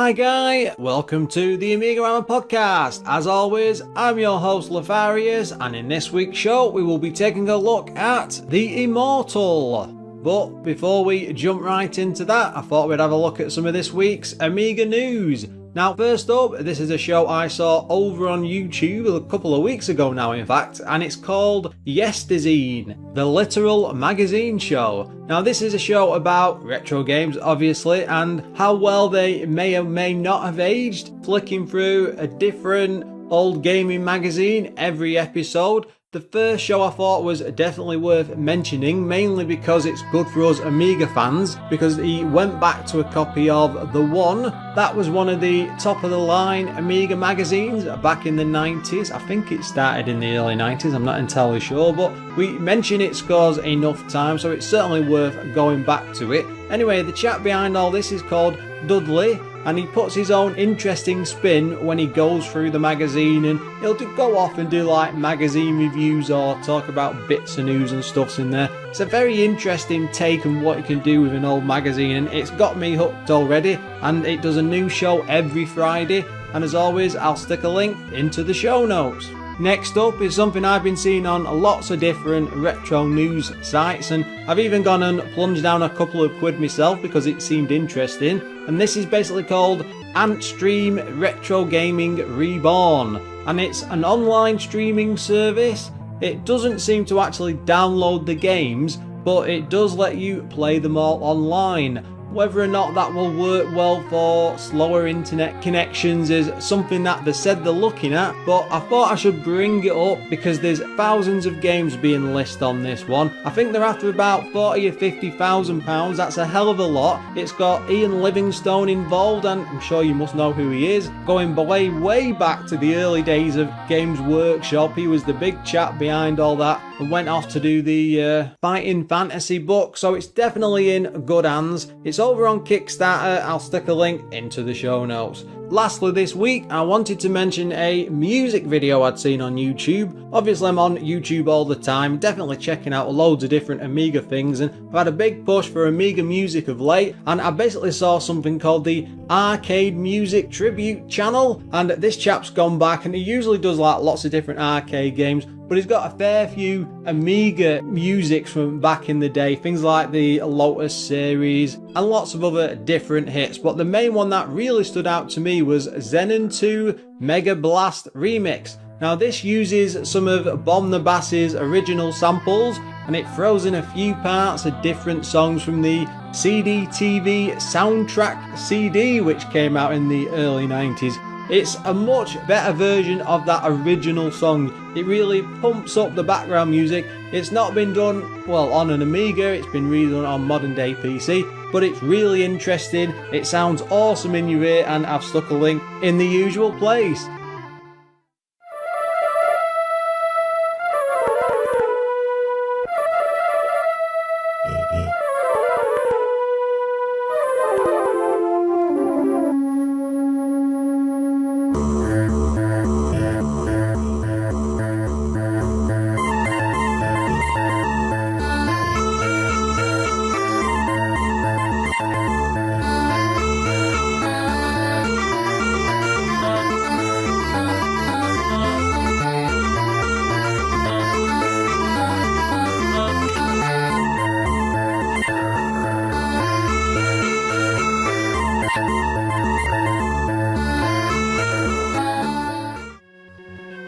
Hi guy, welcome to the AMIGArama podcast. As always, I'm your host Lorfarius, and in this week's show we will be taking a look at the Immortal. But before we jump right into that, I thought we'd have a look at some of this week's Amiga news. Now first up, this is a show I saw over on YouTube a couple of weeks ago now in fact, and it's called Yesterzine, the literal magazine show. Now this is a show about retro games obviously, and how well they may or may not have aged, flicking through a different old gaming magazine every episode. The first show I thought was definitely worth mentioning, mainly because it's good for us Amiga fans, because he went back to a copy of The One. That was one of the top of the line Amiga magazines back in the 90s. I think it started in the early 90s, I'm not entirely sure, but we mention it scores enough time, so it's certainly worth going back to it. Anyway, the chap behind all this is called Dudley, and he puts his own interesting spin when he goes through the magazine, and he'll go off and do like magazine reviews or talk about bits of news and stuffs in there. It's a very interesting take on what you can do with an old magazine, and it's got me hooked already, and it does a new show every Friday, and as always I'll stick a link into the show notes. Next up is something I've been seeing on lots of different retro news sites, and I've even gone and plunged down a couple of quid myself because it seemed interesting, and this is basically called Antstream Retro Gaming Reborn, and it's an online streaming service. It doesn't seem to actually download the games, but it does let you play them all online. Whether or not that will work well for slower internet connections is something that they said they're looking at, but I thought I should bring it up because there's thousands of games being listed on this one. I think they're after about £40,000 or £50,000, that's a hell of a lot. It's got Ian Livingstone involved, and I'm sure you must know who he is. Going way back to the early days of Games Workshop, he was the big chap behind all that and went off to do the Fighting Fantasy book, so it's definitely in good hands. It's over on Kickstarter, I'll stick a link into the show notes. Lastly this week, I wanted to mention a music video I'd seen on YouTube. Obviously I'm on YouTube all the time, definitely checking out loads of different Amiga things, and I've had a big push for Amiga music of late, and I basically saw something called the Arcade Music Tribute channel, and this chap's gone back, and he usually does like lots of different arcade games, but he's got a fair few Amiga musics from back in the day, things like the Lotus series and lots of other different hits, but the main one that really stood out to me was Xenon 2 Megablast Remix. Now this uses some of Bomb the Bass's original samples, and it throws in a few parts of different songs from the CD-TV soundtrack CD, which came out in the early 90s. It's a much better version of that original song. It really pumps up the background music. It's not been done, well, on an Amiga, it's been redone on modern day PC, but it's really interesting. It sounds awesome in your ear, and I've stuck a link in the usual place.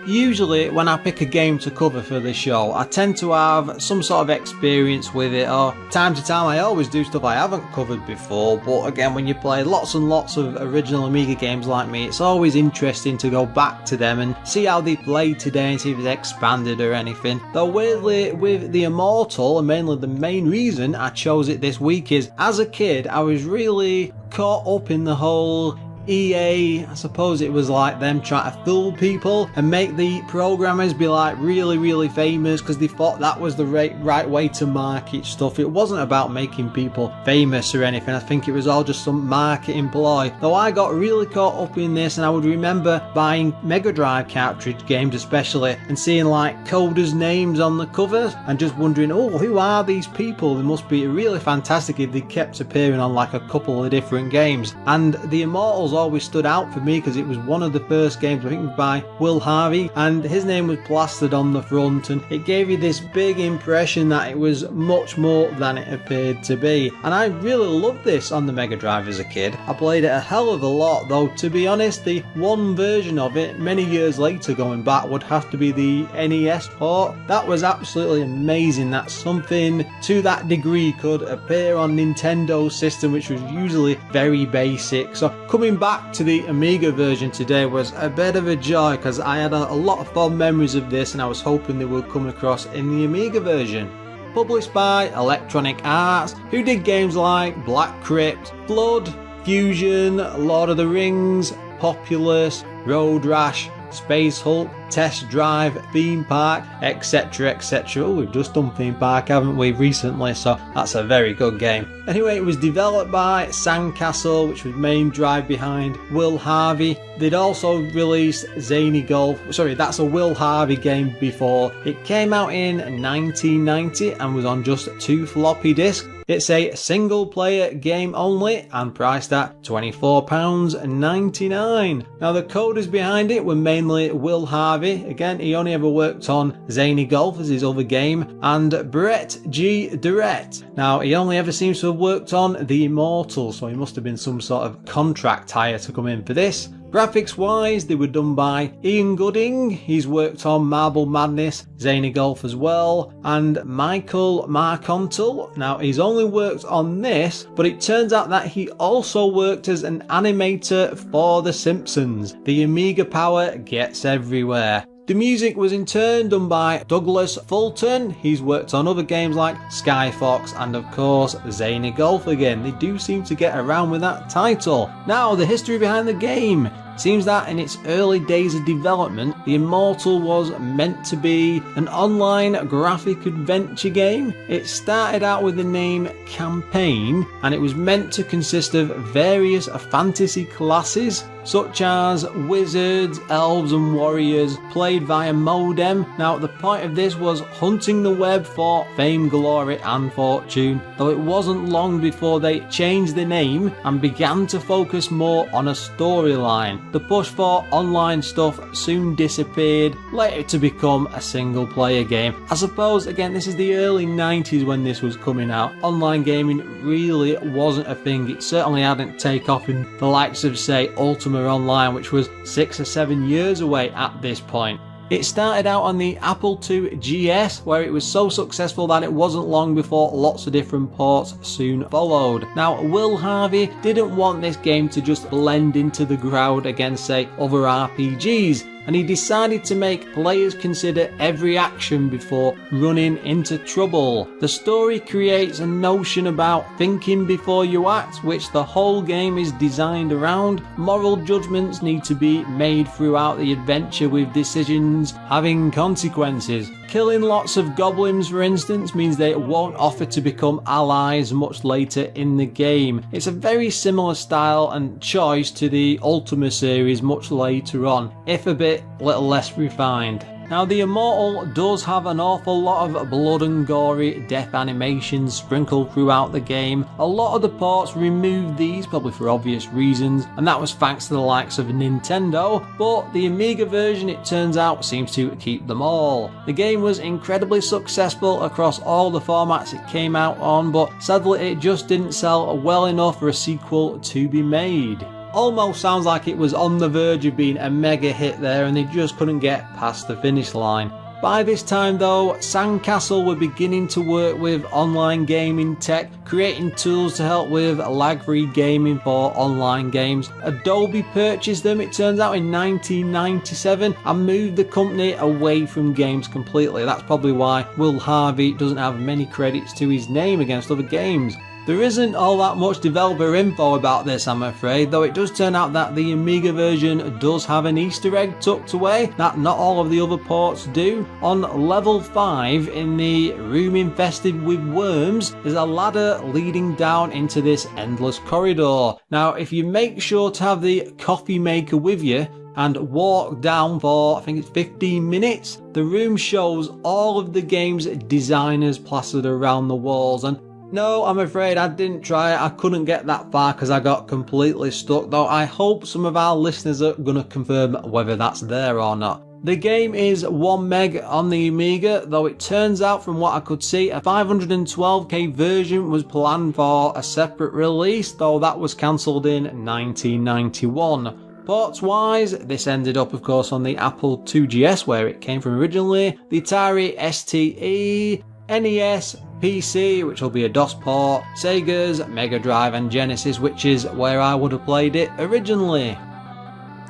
Usually when I pick a game to cover for this show, I tend to have some sort of experience with it, or time to time I always do stuff I haven't covered before, but again, when you play lots and lots of original Amiga games like me, it's always interesting to go back to them and see how they played today and see if it's expanded or anything. Though weirdly with the Immortal, and mainly the main reason I chose it this week is, as a kid I was really caught up in the whole EA, I suppose it was like them trying to fool people and make the programmers be like really famous because they thought that was the right way to market stuff. It wasn't about making people famous or anything. I think it was all just some marketing ploy. Though I got really caught up in this, and I would remember buying Mega Drive cartridge games especially and seeing like coders' names on the covers and just wondering, oh, who are these people? They must be really fantastic if they kept appearing on like a couple of different games. And the Immortals always stood out for me because it was one of the first games, I think, by Will Harvey, and his name was plastered on the front, and it gave you this big impression that it was much more than it appeared to be. And I really loved this on the Mega Drive as a kid. I played it a hell of a lot, though to be honest, the one version of it many years later going back would have to be the NES port. That was absolutely amazing that something to that degree could appear on Nintendo's system, which was usually very basic. So coming back to the Amiga version today was a bit of a joy because I had a lot of fond memories of this, and I was hoping they would come across in the Amiga version. Published by Electronic Arts, who did games like Black Crypt, Blood, Fusion, Lord of the Rings, Populous, Road Rash, Space Hulk, Test Drive, Theme Park, etc, etc. Oh, we've just done Theme Park, haven't we, recently, so that's a very good game. Anyway, it was developed by Sandcastle, which was main drive behind Will Harvey. They'd also released Zany Golf. Sorry, that's a Will Harvey game before. It came out in 1990 and was on just 2 floppy disks. It's a single player game only and priced at £24.99. Now the coders behind it were mainly Will Harvey. Again, he only ever worked on Zany Golf as his other game, and Brett G. Durrett. Now he only ever seems to have worked on The Immortal, so he must have been some sort of contract hire to come in for this. Graphics wise, they were done by Ian Gooding. He's worked on Marble Madness, Zany Golf as well, and Michael Marcontel. Now he's only worked on this, but it turns out that he also worked as an animator for The Simpsons. The Amiga power gets everywhere. The music was in turn done by Douglas Fulton. He's worked on other games like Sky Fox and of course Zany Golf again. They do seem to get around with that title. Now the history behind the game. Seems that in its early days of development, The Immortal was meant to be an online graphic adventure game. It started out with the name Campaign, and it was meant to consist of various fantasy classes such as wizards, elves and warriors, played via modem. Now the point of this was hunting the web for fame, glory and fortune, though it wasn't long before they changed the name and began to focus more on a storyline. The push for online stuff soon disappeared, later to become a single player game. I suppose again this is the early 90s when this was coming out. Online gaming really wasn't a thing. It certainly hadn't taken off in the likes of say Ultima Online, which was 6 or 7 years away at this point. It started out on the Apple II GS, where it was so successful that it wasn't long before lots of different ports soon followed. Now, Will Harvey didn't want this game to just blend into the crowd against, say, other RPGs, and he decided to make players consider every action before running into trouble. The story creates a notion about thinking before you act, which the whole game is designed around. Moral judgments need to be made throughout the adventure, with decisions having consequences. Killing lots of goblins, for instance, means they won't offer to become allies much later in the game. It's a very similar style and choice to the Ultima series much later on, if a little less refined. Now the Immortal does have an awful lot of blood and gory death animations sprinkled throughout the game. A lot of the ports removed these, probably for obvious reasons, and that was thanks to the likes of Nintendo, but the Amiga version, it turns out, seems to keep them all. The game was incredibly successful across all the formats it came out on, but sadly it just didn't sell well enough for a sequel to be made. Almost sounds like it was on the verge of being a mega hit there, and they just couldn't get past the finish line. By this time though, Sandcastle were beginning to work with online gaming tech, creating tools to help with lag-free gaming for online games. Adobe purchased them, it turns out, in 1997 and moved the company away from games completely. That's probably why Will Harvey doesn't have many credits to his name against other games. There isn't all that much developer info about this, I'm afraid, though it does turn out that the Amiga version does have an Easter egg tucked away that not all of the other ports do. On level 5 in the room infested with worms, there's a ladder leading down into this endless corridor. Now, if you make sure to have the coffee maker with you and walk down for, I think it's 15 minutes, the room shows all of the game's designers plastered around the walls, and No, I'm afraid I didn't try it. I couldn't get that far because I got completely stuck, though I hope some of our listeners are going to confirm whether that's there or not. The game is 1 meg on the Amiga, though it turns out from what I could see a 512k version was planned for a separate release, though that was cancelled in 1991. Ports wise, this ended up of course on the Apple 2GS where it came from originally, the Atari STE, NES, PC, which will be a DOS port, Sega's, Mega Drive and Genesis, which is where I would have played it originally.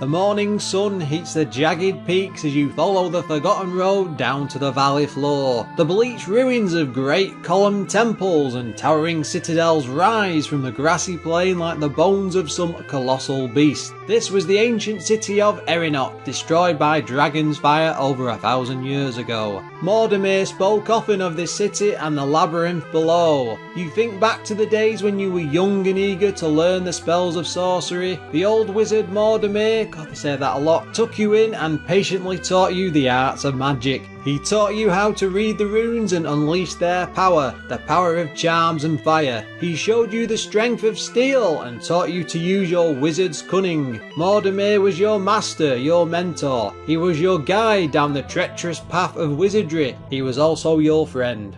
The morning sun heats the jagged peaks as you follow the forgotten road down to the valley floor. The bleached ruins of great columned temples and towering citadels rise from the grassy plain like the bones of some colossal beast. This was the ancient city of Erinok, destroyed by dragon's fire over 1,000 years ago. Mortimer spoke often of this city and the labyrinth below. You think back to the days when you were young and eager to learn the spells of sorcery. The old wizard Mortimer, God, they say that a lot, took you in and patiently taught you the arts of magic. He taught you how to read the runes and unleash their power, the power of charms and fire. He showed you the strength of steel and taught you to use your wizard's cunning. Mortimer was your master, your mentor. He was your guide down the treacherous path of wizardry. He was also your friend.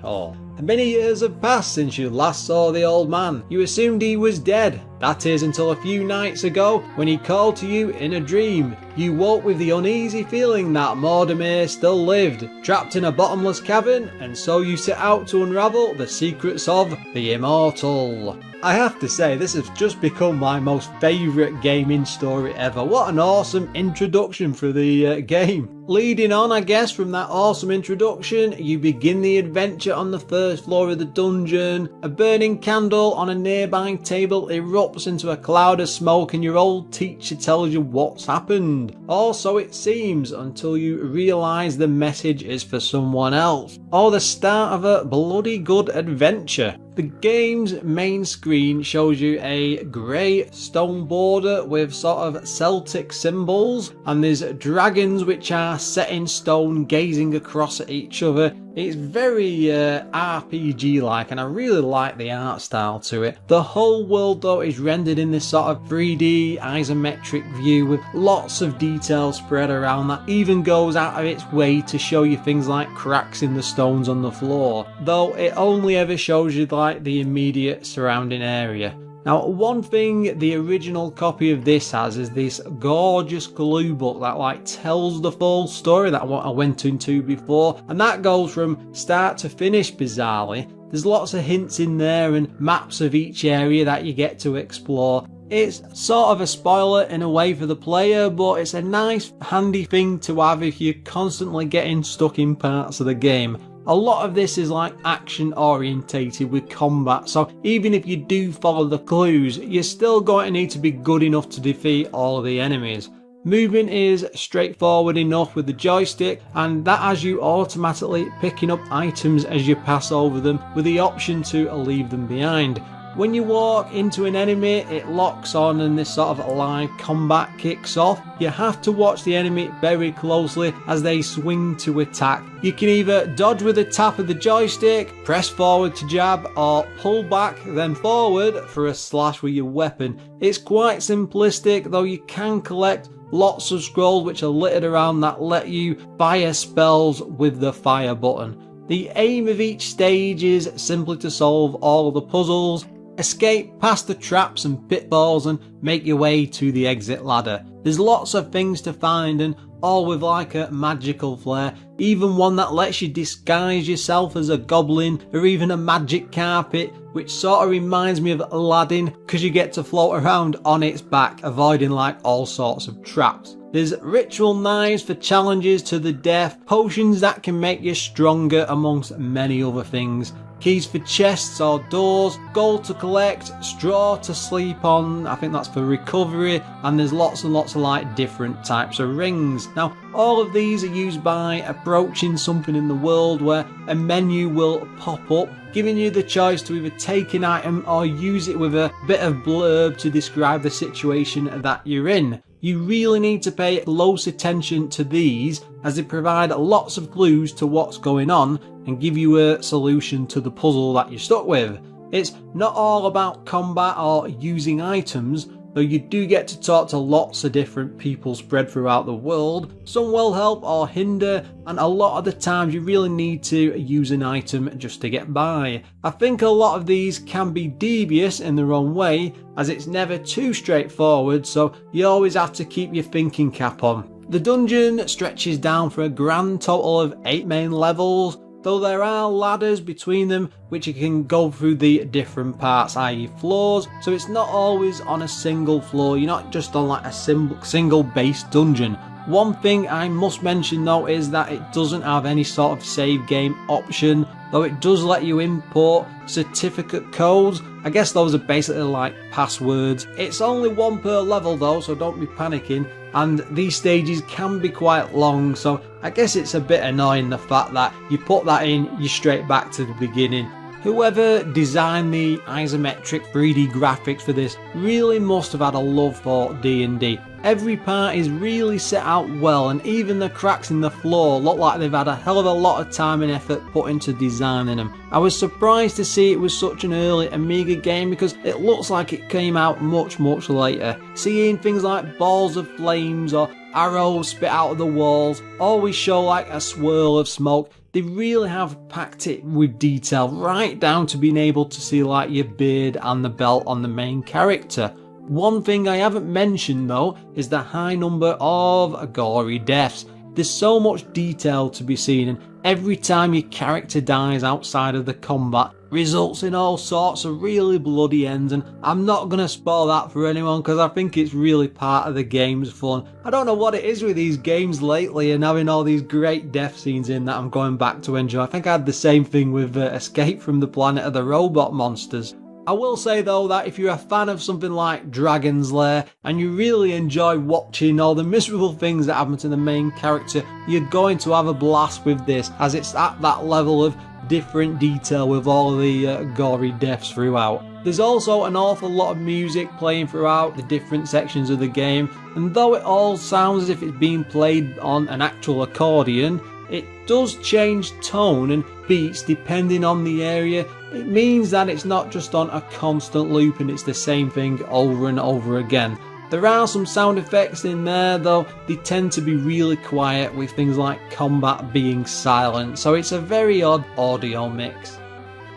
Many years have passed since you last saw the old man. You assumed he was dead. That is until a few nights ago when he called to you in a dream. You woke with the uneasy feeling that Mortimer still lived, trapped in a bottomless cavern, and so you set out to unravel the secrets of the Immortal. I have to say, this has just become my most favourite gaming story ever. What an awesome introduction for the game. Leading on, I guess, from that awesome introduction, you begin the adventure on the first floor of the dungeon. A burning candle on a nearby table erupts into a cloud of smoke and your old teacher tells you what's happened. Or so it seems, until you realise the message is for someone else. Or the start of a bloody good adventure. The game's main screen shows you a grey stone border with sort of Celtic symbols, and there's dragons which are set in stone gazing across at each other. It's very RPG-like, and I really like the art style to it. The whole world though is rendered in this sort of 3D isometric view with lots of detail spread around that even goes out of its way to show you things like cracks in the stones on the floor, though it only ever shows you like the immediate surrounding area. Now, one thing the original copy of this has is this gorgeous glue book that like tells the full story that I went into before, and that goes from start to finish bizarrely. There's lots of hints in there and maps of each area that you get to explore. It's sort of a spoiler in a way for the player, but it's a nice handy thing to have if you're constantly getting stuck in parts of the game. A lot of this is like action orientated with combat, so even if you do follow the clues, you're still going to need to be good enough to defeat all of the enemies. Movement is straightforward enough with the joystick, and that has you automatically picking up items as you pass over them with the option to leave them behind. When you walk into an enemy, it locks on and this sort of live combat kicks off. You have to watch the enemy very closely as they swing to attack. You can either dodge with a tap of the joystick, press forward to jab, or pull back then forward for a slash with your weapon. It's quite simplistic, though you can collect lots of scrolls which are littered around that let you fire spells with the fire button. The aim of each stage is simply to solve all of the puzzles, escape past the traps and pitfalls and make your way to the exit ladder. There's lots of things to find and all with like a magical flair, even one that lets you disguise yourself as a goblin or even a magic carpet, which sort of reminds me of Aladdin because you get to float around on its back, avoiding like all sorts of traps. There's ritual knives for challenges to the death, potions that can make you stronger amongst many other things, keys for chests or doors, gold to collect, straw to sleep on, I think that's for recovery, and there's lots and lots of like different types of rings. Now all of these are used by approaching something in the world where a menu will pop up giving you the choice to either take an item or use it with a bit of blurb to describe the situation that you're in. You really need to pay close attention to these as they provide lots of clues to what's going on and give you a solution to the puzzle that you're stuck with. It's not all about combat or using items, though you do get to talk to lots of different people spread throughout the world. Some will help or hinder, and a lot of the times you really need to use an item just to get by. I think a lot of these can be devious in their own way, as it's never too straightforward, so you always have to keep your thinking cap on. The dungeon stretches down for a grand total of 8 main levels, though there are ladders between them which you can go through the different parts, i.e. floors, so it's not always on a single floor, you're not just on like a single base dungeon. One thing I must mention though is that it doesn't have any sort of save game option, though it does let you import certificate codes. I guess those are basically like passwords. It's only 1 per level though, so don't be panicking, and these stages can be quite long, so I guess it's a bit annoying the fact that you put that in, you're straight back to the beginning. Whoever designed the isometric 3D graphics for this really must have had a love for D&D. Every part is really set out well, and even the cracks in the floor look like they've had a hell of a lot of time and effort put into designing them. I was surprised to see it was such an early Amiga game because it looks like it came out much later. Seeing things like balls of flames or arrows spit out of the walls always show like a swirl of smoke. They really have packed it with detail, right down to being able to see like your beard and the belt on the main character. One thing I haven't mentioned though is the high number of gory deaths. There's so much detail to be seen, and every time your character dies outside of the combat results in all sorts of really bloody ends, and I'm not going to spoil that for anyone because I think it's really part of the game's fun. I don't know what it is with these games lately and having all these great death scenes in that I'm going back to enjoy. I think I had the same thing with Escape from the Planet of the Robot Monsters. I will say though that if you're a fan of something like Dragon's Lair and you really enjoy watching all the miserable things that happen to the main character, you're going to have a blast with this, as it's at that level of different detail with all the gory deaths throughout. There's also an awful lot of music playing throughout the different sections of the game, and though it all sounds as if it's being played on an actual accordion, it does change tone and beats depending on the area. It means that it's not just on a constant loop and it's the same thing over and over again. There are some sound effects in there, though they tend to be really quiet, with things like combat being silent, so it's a very odd audio mix.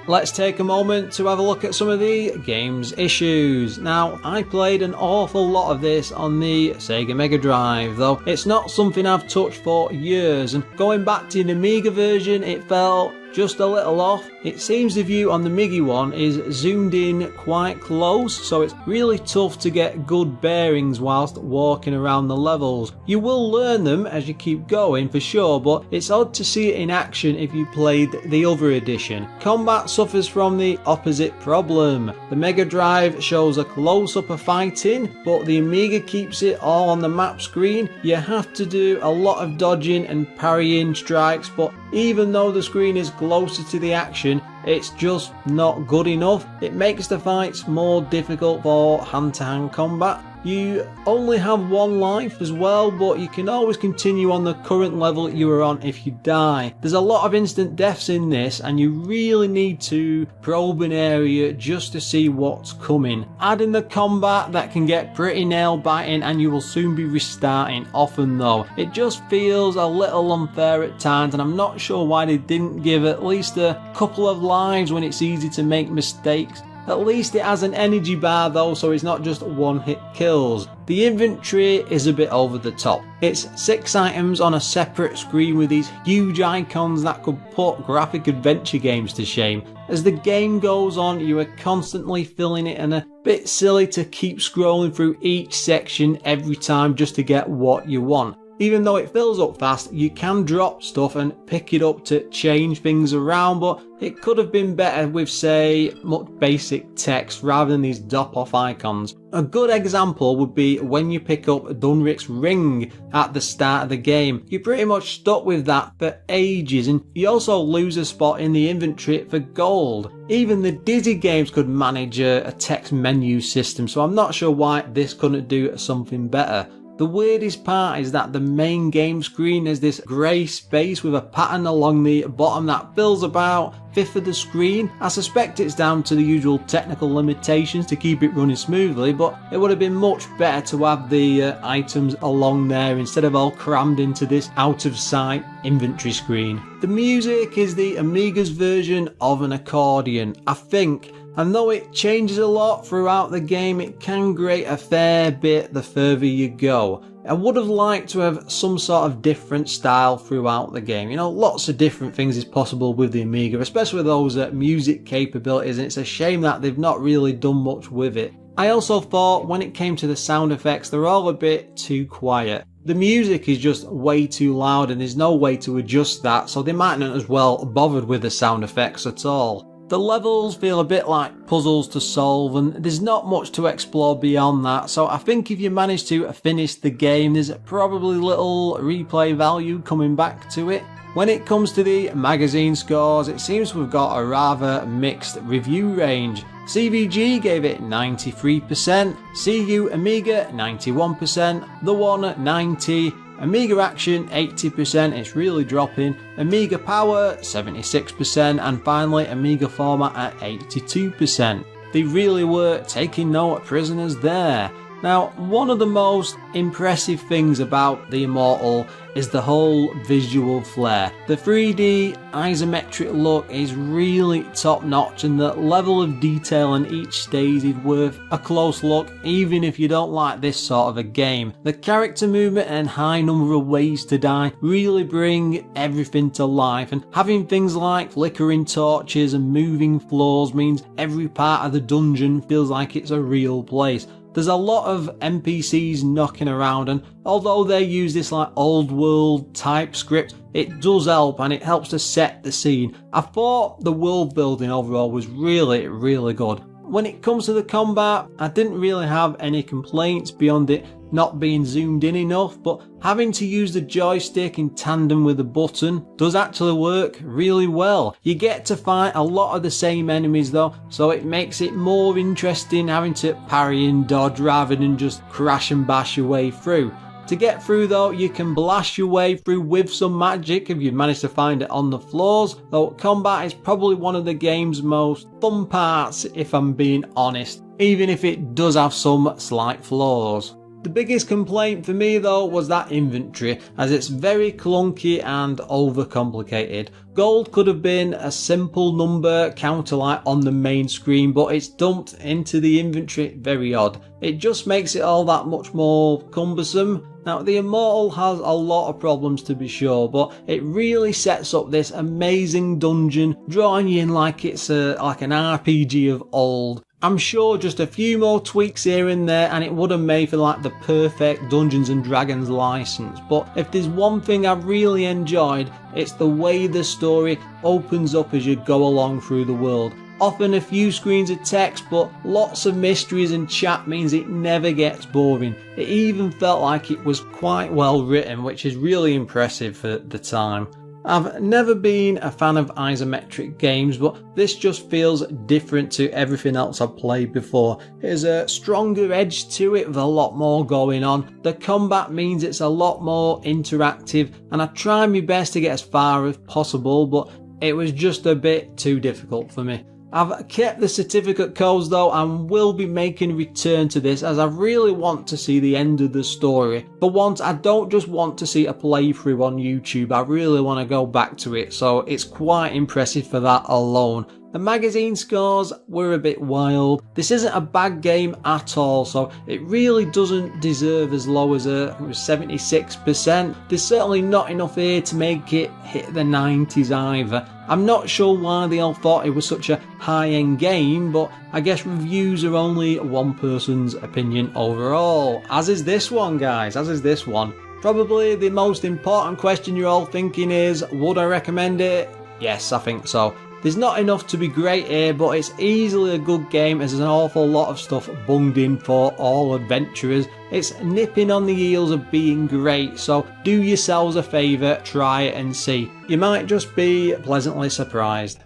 Let's take a moment to have a look at some of the game's issues. Now, I played an awful lot of this on the Sega Mega Drive, though it's not something I've touched for years, and going back to the Amiga version, it felt just a little off. It seems the view on the MIGI one is zoomed in quite close, so it's really tough to get good bearings whilst walking around the levels. You will learn them as you keep going for sure, but it's odd to see it in action if you played the other edition. Combat suffers from the opposite problem. The Mega Drive shows a close-up of fighting, but the Amiga keeps it all on the map screen. You have to do a lot of dodging and parrying strikes, but even though the screen is closer to the action, it's just not good enough. It makes the fights more difficult for hand-to-hand combat. You only have one life as well, but you can always continue on the current level you were on if you die. There's a lot of instant deaths in this, and you really need to probe an area just to see what's coming. Add in the combat that can get pretty nail-biting, and you will soon be restarting. Often though, it just feels a little unfair at times, and I'm not sure why they didn't give at least a couple of lives when it's easy to make mistakes. At least it has an energy bar though, so it's not just one-hit kills. The inventory is a bit over the top. It's 6 items on a separate screen with these huge icons that could put graphic adventure games to shame. As the game goes on, you are constantly filling it, and a bit silly to keep scrolling through each section every time just to get what you want. Even though it fills up fast, you can drop stuff and pick it up to change things around, but it could have been better with, say, much basic text rather than these drop-off icons. A good example would be when you pick up Dunric's ring at the start of the game. You're pretty much stuck with that for ages, and you also lose a spot in the inventory for gold. Even the Dizzy games could manage a text menu system, so I'm not sure why this couldn't do something better. The weirdest part is that the main game screen is this grey space with a pattern along the bottom that fills about a fifth of the screen. I suspect it's down to the usual technical limitations to keep it running smoothly, but it would have been much better to have the items along there instead of all crammed into this out of sight inventory screen. The music is the Amiga's version of an accordion, I think. And though it changes a lot throughout the game, it can grate a fair bit the further you go. I would have liked to have some sort of different style throughout the game. You know, lots of different things is possible with the Amiga, especially with those music capabilities, and it's a shame that they've not really done much with it. I also thought when it came to the sound effects, they're all a bit too quiet. The music is just way too loud and there's no way to adjust that, so they might not as well bothered with the sound effects at all. The levels feel a bit like puzzles to solve and there's not much to explore beyond that, so I think if you manage to finish the game there's probably little replay value coming back to it. When it comes to the magazine scores, it seems we've got a rather mixed review range. CVG gave it 93%, CU Amiga 91%, The One 90%, Amiga Action 80%, it's really dropping, Amiga Power 76%, and finally Amiga Format at 82%. They really were taking no prisoners there. Now, one of the most impressive things about the Immortal is the whole visual flair. The 3D isometric look is really top notch and the level of detail in each stage is worth a close look even if you don't like this sort of a game. The character movement and high number of ways to die really bring everything to life, and having things like flickering torches and moving floors means every part of the dungeon feels like it's a real place. There's a lot of NPCs knocking around, and although they use this like old world type script, it does help and it helps to set the scene. I thought the world building overall was really good. When it comes to the combat, I didn't really have any complaints beyond it not being zoomed in enough, but having to use the joystick in tandem with the button does actually work really well. You get to fight a lot of the same enemies though, so it makes it more interesting having to parry and dodge rather than just crash and bash your way through. To get through though, you can blast your way through with some magic if you manage to find it on the floors, though combat is probably one of the game's most fun parts if I'm being honest, even if it does have some slight flaws. The biggest complaint for me though was that inventory, as it's very clunky and overcomplicated. Gold could have been a simple number counter like on the main screen, but it's dumped into the inventory very odd. It just makes it all that much more cumbersome. Now the Immortal has a lot of problems to be sure, but it really sets up this amazing dungeon, drawing you in like it's like an RPG of old. I'm sure just a few more tweaks here and there and it would have made for like the perfect Dungeons and Dragons license, but if there's one thing I've really enjoyed, it's the way the story opens up as you go along through the world. Often a few screens of text, but lots of mysteries and chat means it never gets boring. It even felt like it was quite well written, which is really impressive for the time. I've never been a fan of isometric games, but this just feels different to everything else I've played before. There's a stronger edge to it with a lot more going on. The combat means it's a lot more interactive, and I try my best to get as far as possible, but it was just a bit too difficult for me. I've kept the certificate codes though and will be making a return to this as I really want to see the end of the story. For once, I don't just want to see a playthrough on YouTube, I really want to go back to it, so it's quite impressive for that alone. The magazine scores were a bit wild. This isn't a bad game at all, so it really doesn't deserve as low as 76%. There's certainly not enough here to make it hit the 90s either. I'm not sure why they all thought it was such a high-end game, but I guess reviews are only one person's opinion overall. As is this one, guys, as is this one. Probably the most important question you're all thinking is, would I recommend it? Yes, I think so. There's not enough to be great here, but it's easily a good game as there's an awful lot of stuff bunged in for all adventurers. It's nipping on the heels of being great, so do yourselves a favour, try it and see. You might just be pleasantly surprised.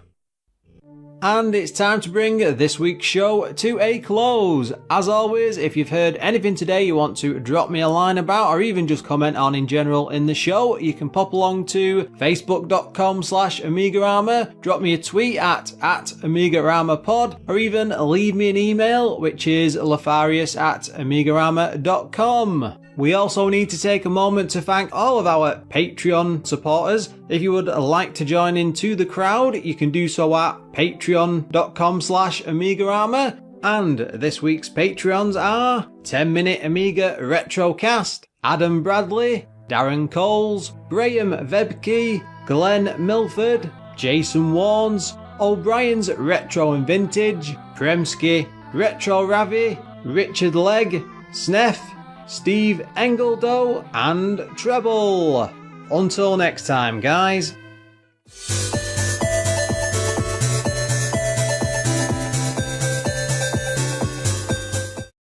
And it's time to bring this week's show to a close. As always, if you've heard anything today you want to drop me a line about, or even just comment on in general in the show, you can pop along to facebook.com/AmigaRama, drop me a tweet at AmigaRamaPod, or even leave me an email, which is lorfarius@amigarama.com. We also need to take a moment to thank all of our Patreon supporters. If you would like to join into the crowd, you can do so at patreon.com/AmigaRama. And this week's Patreons are 10 Minute Amiga Retrocast, Adam Bradley, Darren Coles, Graham Vebke, Glenn Milford, Jason Warnes, O'Brien's Retro and Vintage, Kremsky, Retro Ravi, Richard Legg, Sneff, Steve Engeldo, and Treble. Until next time, guys.